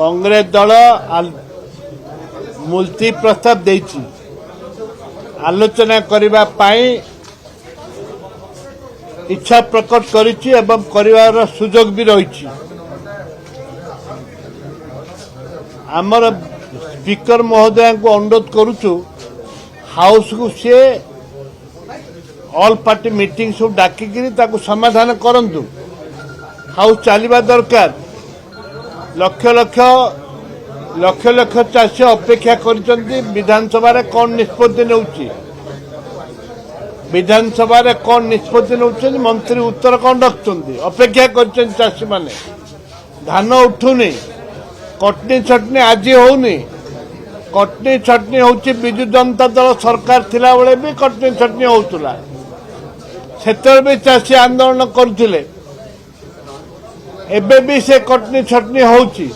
कांग्रेस दल मुलती प्रस्ताव देछि आलोचना करिबा पाई इच्छा प्रकट करिछि एवं करिवार सुजोग भी रही। आमर स्पीकर महोदय को अनुरोध करुचु हाउस को सी ऑल पार्टी मीटिंग सब डाकिक समाधान करंतु। हाउस चलवा दरकार। लक्ष लक्ष लक्ष लक्ष चाषी अपेक्षा करिसेंती विधानसभा रे कौन निष्पत्ति नेउची विधानसभा रे कौन निष्पत्ति नेउची मंत्री उत्तर कौन रखुंती अपेक्षा करिसें चाषी माने। धान उठुनी कटनी छटनी आज होनी कटनी छटनी होची बिजु जनता दल सरकार थिला बेले भी कटनी छटनी होतुला सेतर भी चाषी आंदोलन करथिले एबे भी से कटनी छटनी होची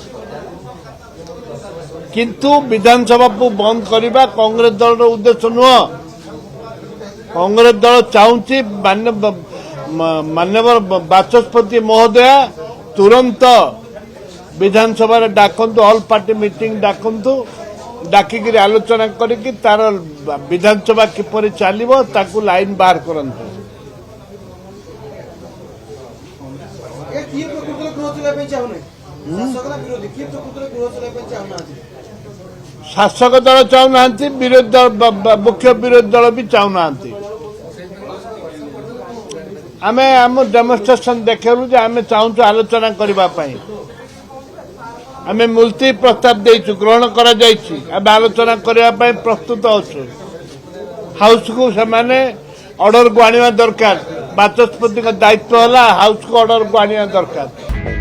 किंतु विधानसभा को बंद करने कांग्रेस दल उद्देश्य नुह। कांग्रेस दल चाहूँगी माननीय बाचस्पति महोदय तुरंत विधानसभा डाकतु ऑल पार्टी मीटिंग डाकतु डाकिक आलोचना करी तार विधानसभा किपर चलो ताकू लाइन बाहर करंतु। शासक दल चाहूना विरोधी दल मुख्य विरोधी दल भी चाहूना आम आम डेमोन्स्ट्रेशन देखलु जे आम चाहूँ आलोचना करने आम मुलती प्रस्ताव देचु ग्रहण कर आलोचना करने प्रस्तुत अच्छु। हाउस को से ऑर्डर को आने दरकार बाचस्पति का दायित्व है हाउस को ऑर्डर को आने दरकार।